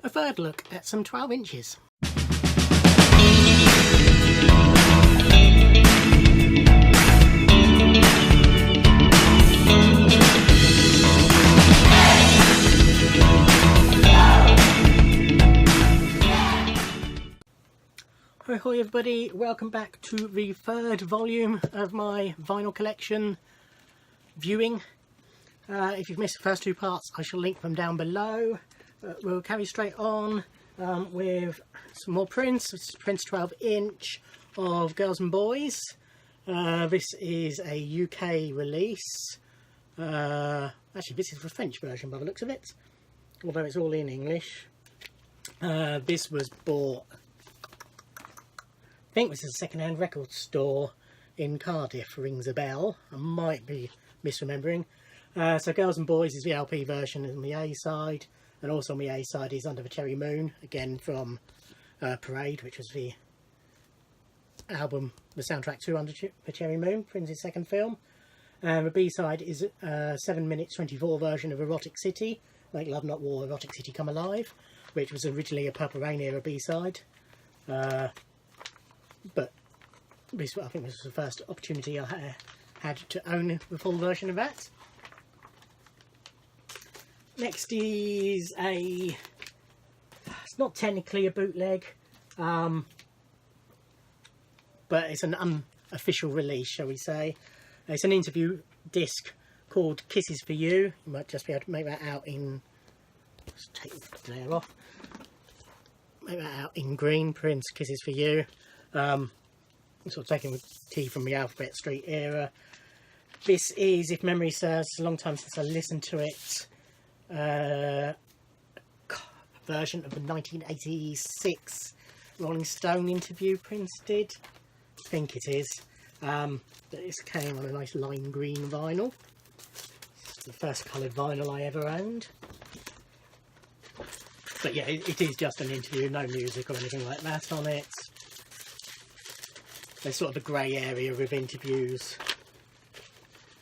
a third look at some 12 inches. Ahoy everybody, welcome back to the third volume of my vinyl collection viewing. If you've missed the first two parts, I shall link them down below. We'll carry straight on with some more prints. This is Prince 12 inch of Girls and Boys. This is a UK release. Actually, this is the French version by the looks of it, although it's all in English. This was bought, I think this is a second-hand record store in Cardiff, rings a bell. I might be misremembering. So Girls and Boys is the LP version on the A side, and also on the A side is Under the Cherry Moon, again from Parade, which was the album, the soundtrack to Under the Cherry Moon, Prince's second film. And the B side is 7 minutes 24 version of Erotic City, Make Love Not War, Erotic City Come Alive, which was originally a Purple Rain era B side. But this, I think this was the first opportunity I had to own the full version of that. Next is it's not technically a bootleg, but it's an unofficial release, shall we say. It's an interview disc called Kisses for You. You might just be able to make that out in, let's take the glare off, make that out in green, Prince Kisses for You. Sort of taking the tea from the Alphabet Street era. This is, if memory serves, a long time since I listened to it, version of the 1986 Rolling Stone interview Prince did. I think it is. This came on a nice lime green vinyl. It's the first coloured vinyl I ever owned. But yeah, it is just an interview, no music or anything like that on it. There's sort of a grey area with interviews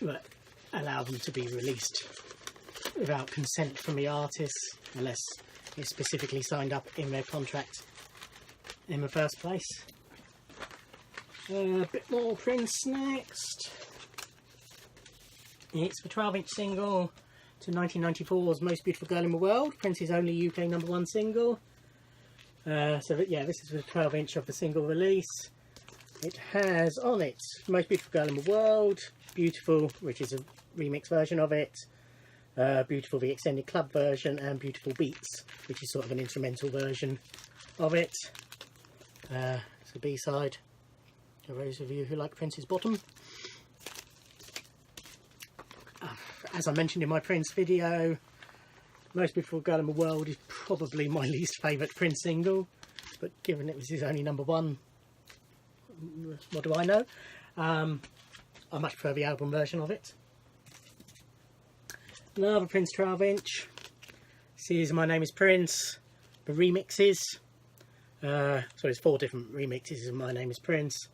that allow them to be released without consent from the artists, unless it's specifically signed up in their contract in the first place. A bit more Prince next. It's the 12-inch single to 1994's Most Beautiful Girl in the World, Prince's only UK #1 single. So yeah, this is the 12-inch of the single release. It has on it Most Beautiful Girl in the World, Beautiful, which is a remix version of it, Beautiful the extended club version, and Beautiful Beats, which is sort of an instrumental version of it. It's the B-side, for those of you who like Prince's bottom. As I mentioned in my Prince video, Most Beautiful Girl in the World is probably my least favourite Prince single, but given it was his only #1, what do I know? I much prefer the album version of it. Another Prince 12-inch. This is My Name is Prince, the remixes. So there's 4 different remixes of My Name is Prince,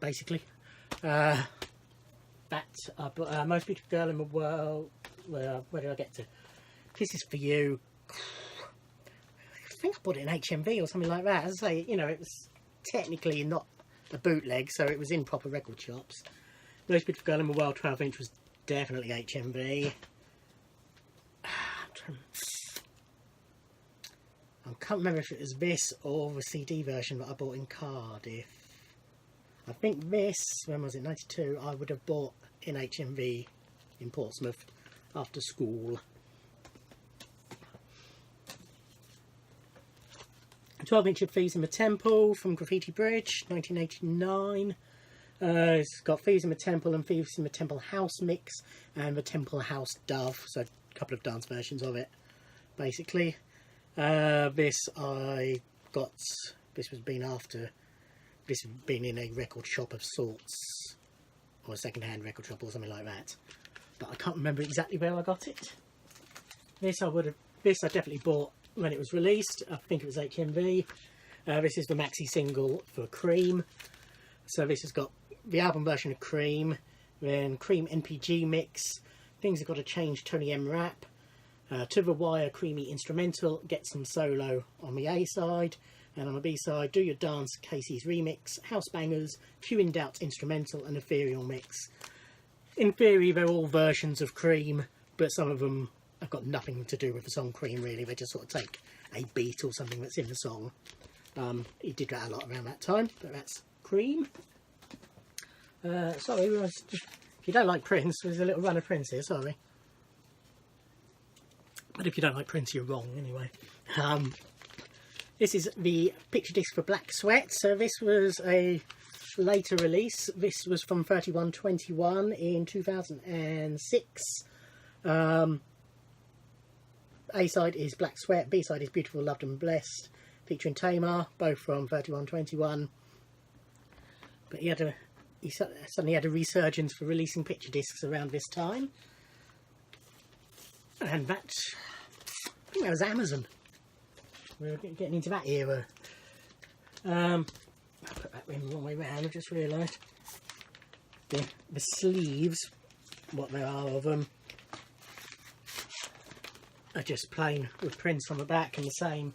basically. Most Beautiful Girl in the World. Where did I get to? Kisses for You. I think I bought it in HMV or something like that. As I say, you know, it was technically not a bootleg, so it was in proper record shops. Most Beautiful Girl in the World 12-inch was definitely HMV. I can't remember if it was this or the CD version that I bought in Cardiff. I think this, when was it, 92, I would have bought in HMV in Portsmouth after school. 12-inch of Thieves in the Temple from Graffiti Bridge, 1989. It's got Thieves in the Temple and Thieves in the Temple House mix, and the Temple House Dove, so a couple of dance versions of it, basically. This I got, this was been after, this had been in a record shop of sorts, or a second-hand record shop or something like that, but I can't remember exactly where I got it. This I definitely bought when it was released. I think it was HMV. This is the maxi single for Cream. So this has got the album version of Cream, then Cream NPG mix, Things Have Got to Change Tony M rap, To the Wire creamy instrumental, Get Some Solo on the A side, and on the B side, Do Your Dance, Casey's remix, House Bangers, Few in Doubt instrumental, and Ethereal mix. In theory, they're all versions of Cream, but some of them have got nothing to do with the song Cream really. They just sort of take a beat or something that's in the song. He did that a lot around that time, but that's Cream. Sorry, if you don't like Prince, there's a little run of Prince here, sorry. But if you don't like Prince, you're wrong anyway. This is the picture disc for Black Sweat. So this was a later release. This was from 3121 in 2006. A side is Black Sweat, B side is Beautiful, Loved and Blessed, featuring Tamar, both from 3121. But he suddenly had a resurgence for releasing picture discs around this time. And that, I think that was Amazon. We were getting into that era. I'll put that in the wrong way round, I just realised. The sleeves, what there are of them, are just plain with Prince on the back, and the same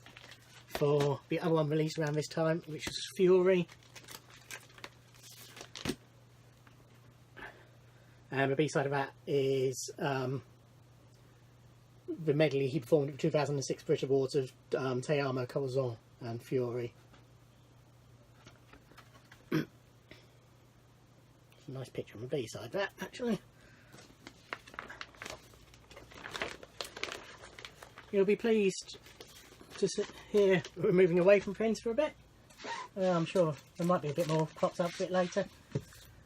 for the other one released around this time, which was Fury. And the B-side of that is the medley he performed at the 2006 Brit Awards of Te Amo Corazon and Fury. Nice picture on the B-side, that actually. You'll be pleased to hear we're moving away from Prince for a bit. I'm sure there might be a bit more crops up a bit later.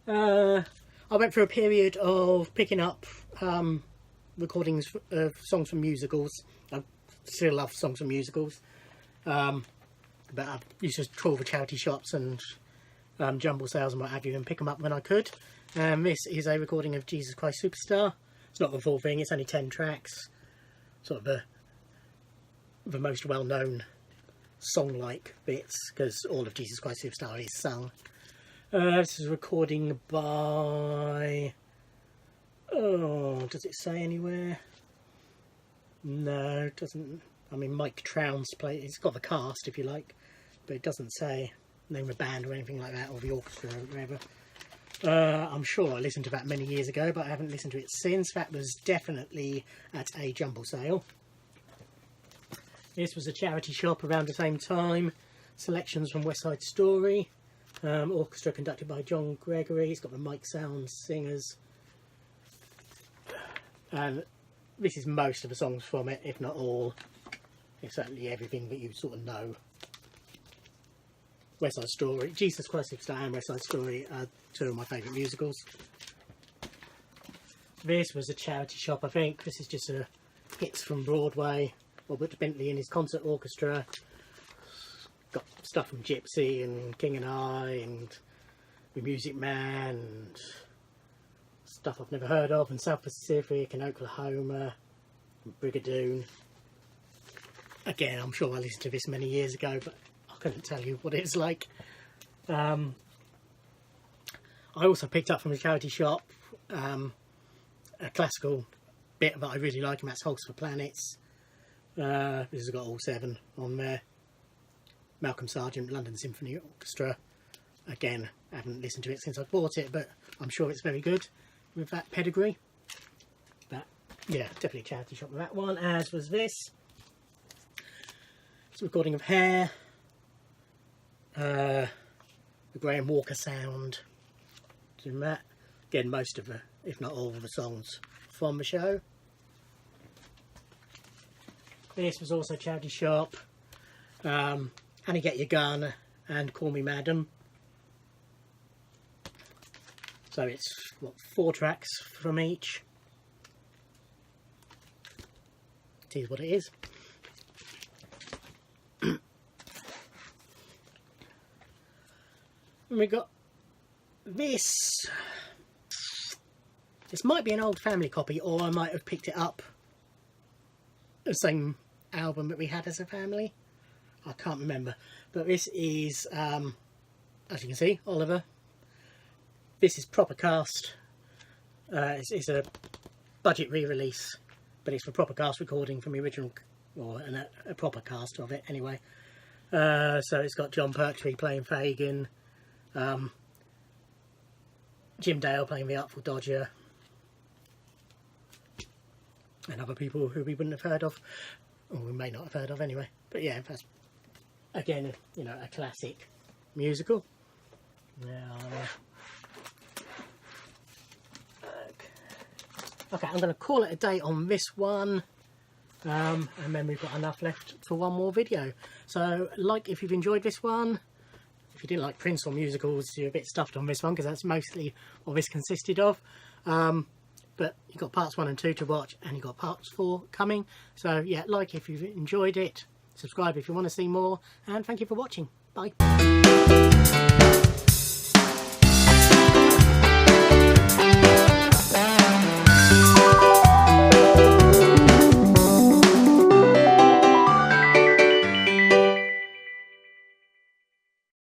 I went through a period of picking up recordings of songs from musicals. I still love songs from musicals, but I used to trawl the charity shops and jumble sales and what have you and pick them up when I could. This is a recording of Jesus Christ Superstar. It's not the full thing, it's only 10 tracks, sort of the most well-known song-like bits, because all of Jesus Christ Superstar is sung. This is a recording by... oh, does it say anywhere? No, it doesn't. I mean, Mike Trounce played. It's got the cast, if you like, but it doesn't say name of the band or anything like that, or the orchestra or whatever. I'm sure I listened to that many years ago, but I haven't listened to it since. That was definitely at a jumble sale. This was a charity shop around the same time. Selections from West Side Story. Orchestra conducted by John Gregory. It's got the Mike Sounds singers. And this is most of the songs from it, if not all. It's certainly everything that you sort of know. West Side Story, Jesus Christ Superstar and West Side Story are two of my favourite musicals. This was a charity shop, I think. This is just a hits from Broadway. Robert Bentley and his concert orchestra. Got stuff from Gypsy and King and I and The Music Man and stuff I've never heard of, and South Pacific and Oklahoma and Brigadoon. Again, I'm sure I listened to this many years ago, but I couldn't tell you what it's like. I also picked up from the charity shop a classical bit that I really like, and that's Hulks for Planets. This has got all 7 on there. Malcolm Sargent, London Symphony Orchestra. Again, I haven't listened to it since I bought it, but I'm sure it's very good with that pedigree. But yeah, definitely a charity shop with that one, as was this. It's a recording of Hair. The Graham Walker sound. Doing that. Again, most of the, if not all of the songs from the show. This was also a charity shop. Honey Get Your Gun and Call Me Madam. So it's, what, 4 tracks from each. It is what it is. And we got this. This might be an old family copy, or I might have picked it up. The same album that we had as a family. I can't remember. But this is, as you can see, Oliver. This is proper cast. It's a budget re-release but it's a proper cast recording from the original, or a proper cast of it anyway. So it's got John Pertwee playing Fagin, Jim Dale playing the Artful Dodger, and other people who we wouldn't have heard of, or we may not have heard of anyway. But yeah, that's again, you know, a classic musical. Now, okay, I'm going to call it a day on this one, and then we've got enough left for one more video. So, like if you've enjoyed this one. If you didn't like Prince or musicals, you're a bit stuffed on this one, because that's mostly what this consisted of. But you've got parts 1 and 2 to watch, and you've got parts 4 coming. So yeah, like if you've enjoyed it, subscribe if you want to see more, and thank you for watching. Bye.